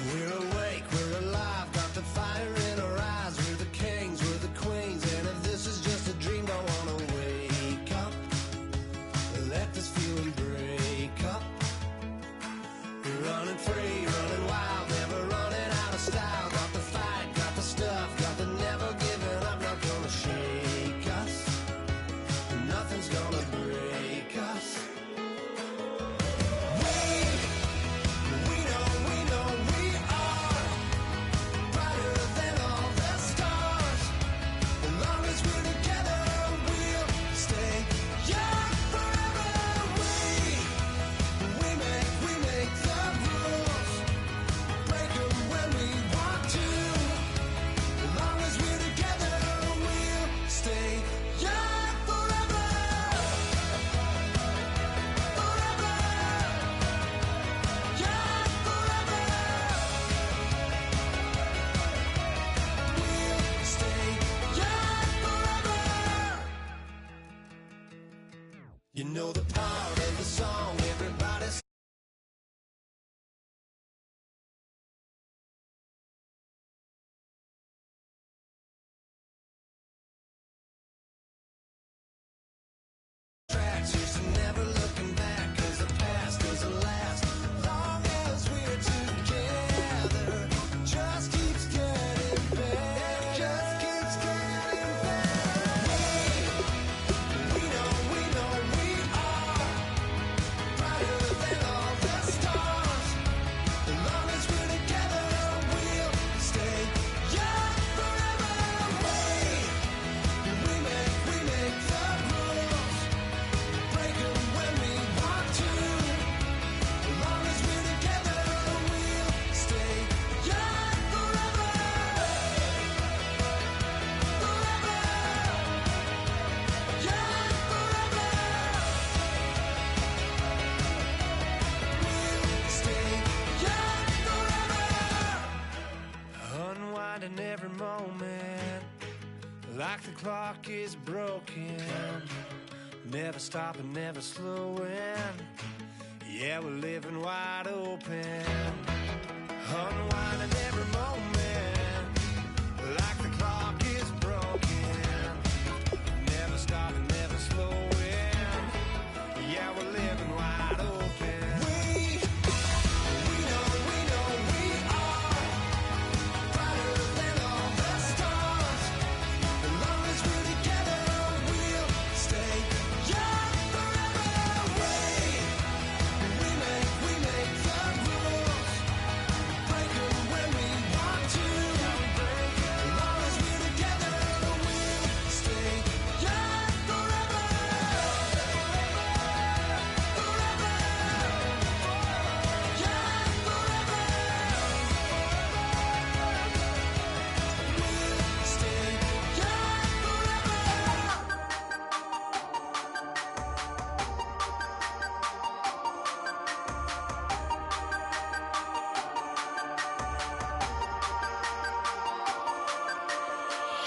We're awake, we're alive, got the fire in our eyes. We're the kings, we're the queens, and if this is just a dream, don't wanna wake up. Let this feeling break up. We're running free, running wild, never running out of style. Got the fight, got the stuff, got the never giving up. Not gonna shake us, nothing's gonna break us. You know the part of the song, everybody's tracks, used to never looking back, 'cause the past doesn't last. Long as we're together, just keeps getting better, just keeps getting better. We know we are brighter than all the stars. As long as we're together, we'll stay young forever. We make the rules, break 'em when we want to. As long as we're together, we'll stay young forever. Forever. Young forever. We'll stay young forever. Unwinding every moment, like the clock is broken. Never stopping, never slowing. Yeah, we're living wide open. Unwinding every moment, like the clock is broken. Never stopping, never slowing. Yeah, we're living wide open. We know we are brighter than all the stars. As long as we're together, we'll stay young forever. We make the rules, break 'em when we want to. As long as we're together, we'll stay young forever. Forever. Young forever. We'll stay young forever.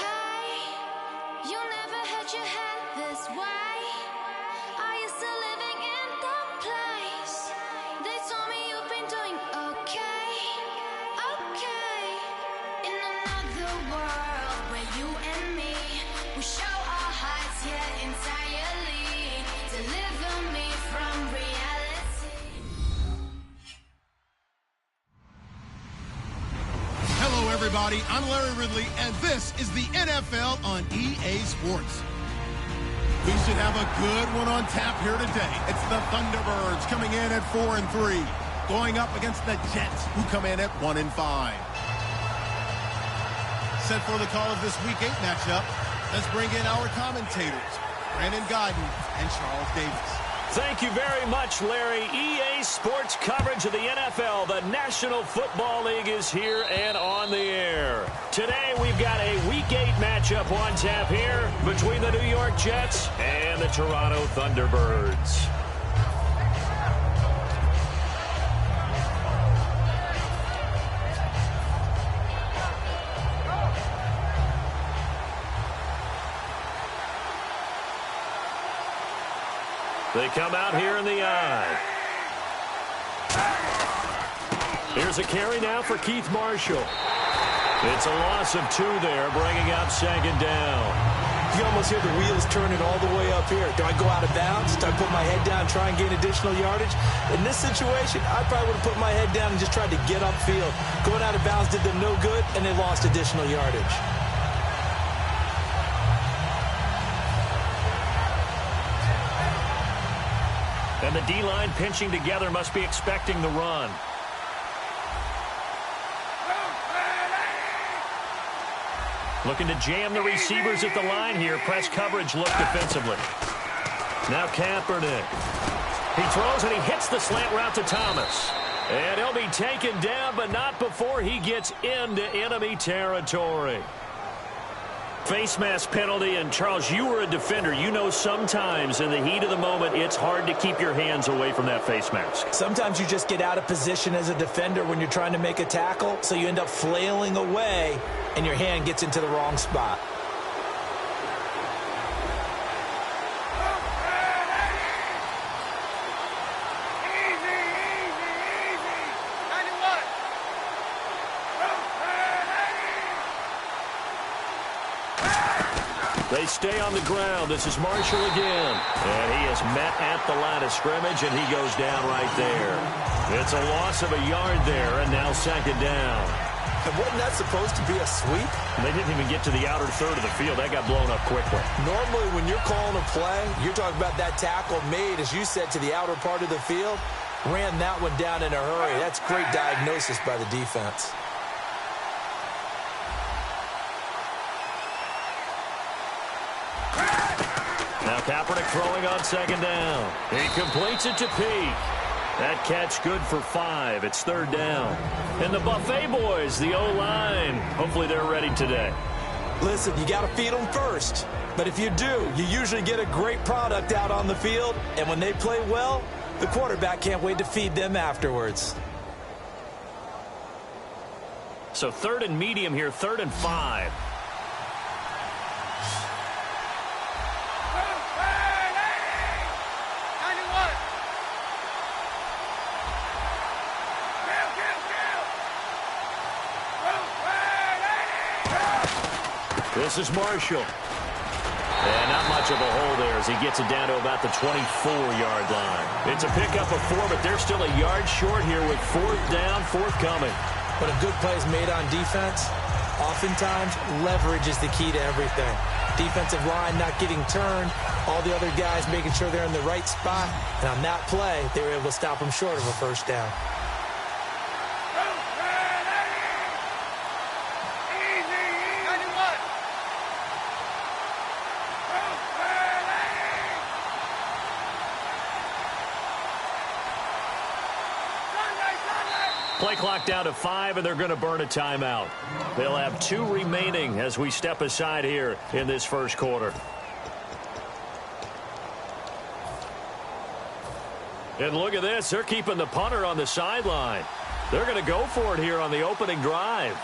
Hey, you never had your head this way. Are you still living in that place? They told me you've been doing okay, okay. In another world where you and me, we show our hearts yet entirely. Deliver me from reality. Hello, everybody. I'm Larry Ridley, and this is the NFL on EA Sports. We should have a good one on tap here today. It's the Thunderbirds coming in at 4-3, going up against the Jets, who come in at 1-5. Set for the call of this Week 8 matchup, let's bring in our commentators, Brandon Godden and Charles Davis. Thank you very much, Larry. EA Sports coverage of the NFL, the National Football League, is here and on the air. Today, we've got a Week 8 matchup on tap here between the New York Jets and the Toronto Thunderbirds. They come out here in the eye. Here's a carry now for Keith Marshall. It's a loss of 2 there, bringing up second down. You almost hear the wheels turning all the way up here. Do I go out of bounds? Do I put my head down and try and gain additional yardage? In this situation, I probably would have put my head down and just tried to get upfield. Going out of bounds did them no good, and they lost additional yardage. And the D-line pinching together must be expecting the run. Looking to jam the receivers at the line here. Press coverage look defensively. Now Kaepernick. He throws and he hits the slant route to Thomas. And he'll be taken down, but not before he gets into enemy territory. Face mask penalty, and Charles, you were a defender. You know sometimes in the heat of the moment, it's hard to keep your hands away from that face mask. Sometimes you just get out of position as a defender when you're trying to make a tackle, so you end up flailing away, and your hand gets into the wrong spot. They stay on the ground. This is Marshall again. And he is met at the line of scrimmage, and he goes down right there. It's a loss of a yard there, and now second down. And wasn't that supposed to be a sweep? They didn't even get to the outer third of the field. That got blown up quickly. Normally, when you're calling a play, you're talking about that tackle made, as you said, to the outer part of the field. Ran that one down in a hurry. That's great diagnosis by the defense. Now Kaepernick throwing on second down. He completes it to Peak. That catch good for 5. It's third down. And the Buffet boys, the O-line, hopefully they're ready today. Listen, you got to feed them first. But if you do, you usually get a great product out on the field. And when they play well, the quarterback can't wait to feed them afterwards. So third and medium here, 3rd and 5. This is Marshall. And not much of a hole there as he gets it down to about the 24-yard line. It's a pickup of 4, but they're still a yard short here with 4th down, forthcoming. When a good play is made on defense, oftentimes leverage is the key to everything. Defensive line not getting turned, all the other guys making sure they're in the right spot. And on that play, they were able to stop them short of a first down. Play clock down to 5, and they're going to burn a timeout. They'll have 2 remaining as we step aside here in this first quarter. And look at this. They're keeping the punter on the sideline. They're going to go for it here on the opening drive.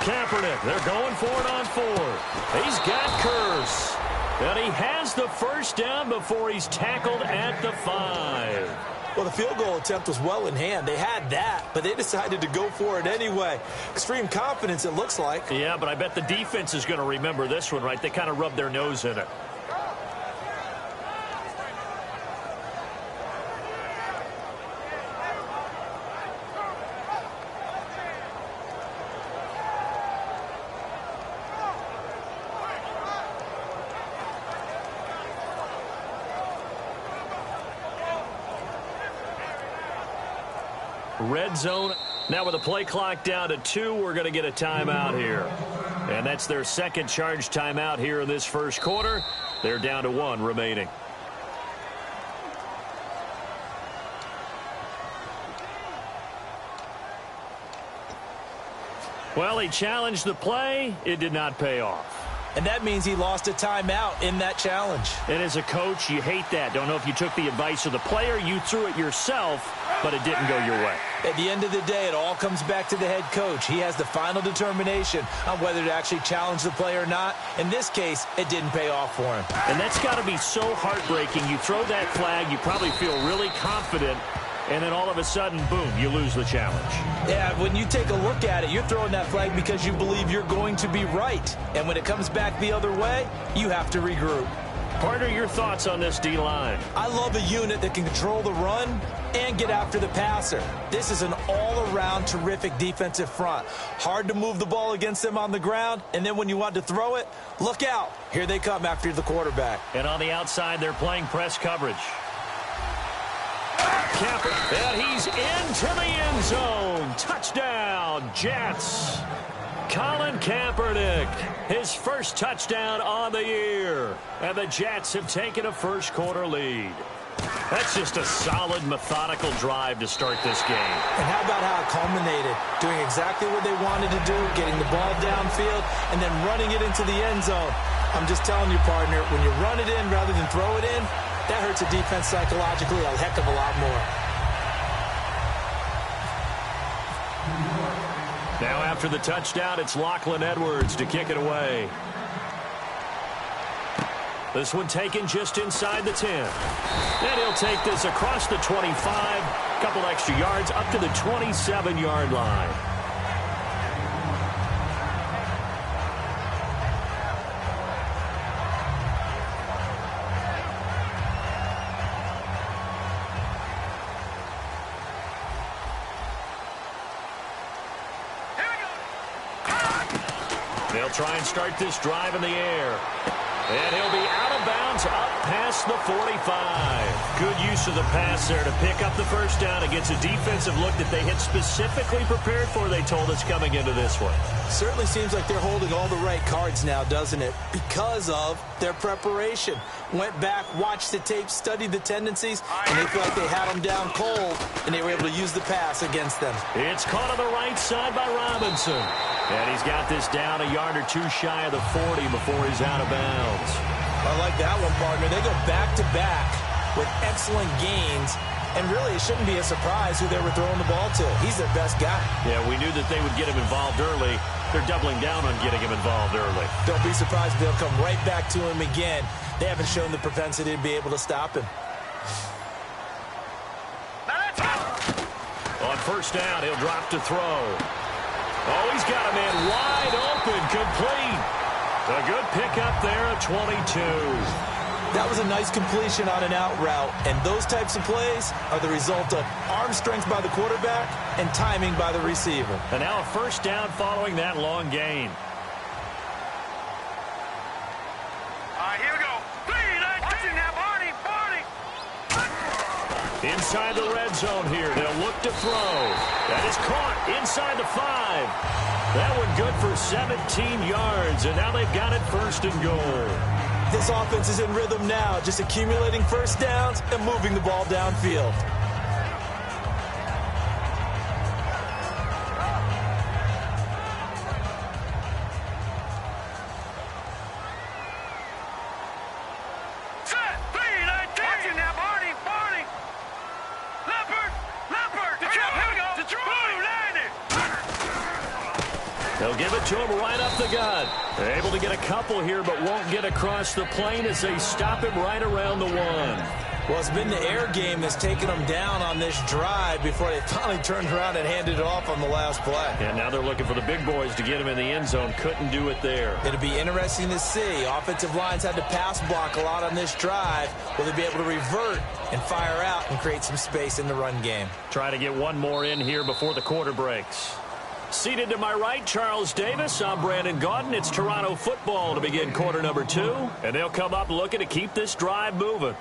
Kaepernick, they're going for it on 4th. He's got Curse. And he has the first down before he's tackled at the 5. Well, the field goal attempt was well in hand. They had that, but they decided to go for it anyway. Extreme confidence, it looks like. Yeah, but I bet the defense is going to remember this one, right? They kind of rubbed their nose in it. Red zone. Now with the play clock down to 2, we're going to get a timeout here. And that's their second charge timeout here in this first quarter. They're down to 1 remaining. Well, he challenged the play. It did not pay off. and that means he lost a timeout in that challenge. And as a coach, you hate that. Don't know if you took the advice of the player, you threw it yourself, but it didn't go your way. At the end of the day, it all comes back to the head coach. He has the final determination on whether to actually challenge the play or not. In this case, it didn't pay off for him. And that's got to be so heartbreaking. You throw that flag, you probably feel really confident, and then all of a sudden, boom, you lose the challenge. Yeah, when you take a look at it, you're throwing that flag because you believe you're going to be right. And when it comes back the other way, you have to regroup. Partner, your thoughts on this D-line? I love a unit that can control the run and get after the passer. This is an all-around terrific defensive front. Hard to move the ball against them on the ground, and then when you want to throw it, look out. Here they come after the quarterback. And on the outside, they're playing press coverage. Camper, and he's into the end zone. Touchdown, Jets. Colin Kaepernick, his first touchdown on the year. And the Jets have taken a first-quarter lead. That's just a solid, methodical drive to start this game. And how about how it culminated? Doing exactly what they wanted to do, getting the ball downfield, and then running it into the end zone. I'm just telling you, partner, when you run it in rather than throw it in, that hurts a defense psychologically a heck of a lot more. Now after the touchdown, it's Lachlan Edwards to kick it away. This one taken just inside the 10. And he'll take this across the 25, couple extra yards up to the 27-yard line. They'll try and start this drive in the air. And he'll be out of bounds up past the 45. Good use of the pass there to pick up the first down against a defensive look that they had specifically prepared for, they told us, coming into this one. Certainly seems like they're holding all the right cards now, doesn't it? Because of their preparation. Went back, watched the tape, studied the tendencies, and they felt like they had them down cold, and they were able to use the pass against them. It's caught on the right side by Robinson. And he's got this down a yard or two shy of the 40 before he's out of bounds. I like that one, partner. They go back-to-back with excellent gains, and really it shouldn't be a surprise who they were throwing the ball to. He's their best guy. Yeah, we knew that they would get him involved early. They're doubling down on getting him involved early. Don't be surprised if they'll come right back to him again. They haven't shown the propensity to be able to stop him. On first down, he'll drop to throw. Oh, he's got a man wide open, complete. A good pickup there at 22. That was a nice completion on an out route, and those types of plays are the result of arm strength by the quarterback and timing by the receiver. And now a first down following that long gain. Here we go. Watching now, Barney. Inside the red zone here. They'll look to throw. That is caught inside the 5. That one good for 17 yards, and now they've got it first and goal. This offense is in rhythm now, just accumulating first downs and moving the ball downfield. Watching now, Barney. Leopard. Detroit. Here we go. Detroit. Landed. They'll give it to him right up the gut. They're able to get a couple here, but won't get across the plane as they stop him right around the 1. Well, it's been the air game that's taken them down on this drive before they finally turned around and handed it off on the last play. And now they're looking for the big boys to get him in the end zone. Couldn't do it there. It'll be interesting to see. Offensive lines had to pass block a lot on this drive. Will they be able to revert and fire out and create some space in the run game? Try to get one more in here before the quarter breaks. Seated to my right, Charles Davis. I'm Brandon Gaudin. It's Toronto football to begin quarter number 2. And they'll come up looking to keep this drive moving.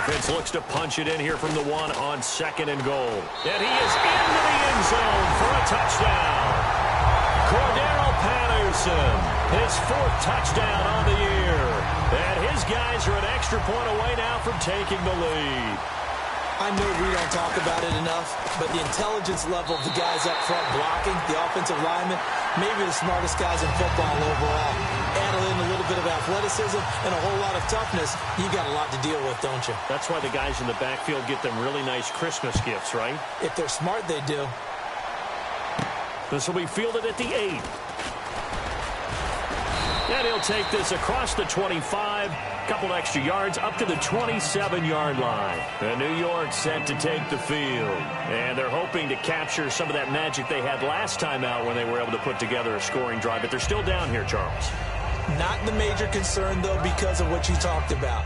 Offense looks to punch it in here from the 1 on 2nd and goal. And he is into the end zone for a touchdown. Cordero Patterson Peterson, his 4th touchdown on the year. And his guys are an extra point away now from taking the lead. I know we don't talk about it enough, but the intelligence level of the guys up front blocking, the offensive linemen, maybe the smartest guys in football overall. Add in a little bit of athleticism and a whole lot of toughness, you got a lot to deal with, don't you? That's why the guys in the backfield get them really nice Christmas gifts, right? If they're smart, they do. This will be fielded at the 8. And he'll take this across the 25, couple extra yards up to the 27-yard line. And New York set to take the field. And they're hoping to capture some of that magic they had last time out when they were able to put together a scoring drive. But they're still down here, Charles. Not the major concern, though, because of what you talked about.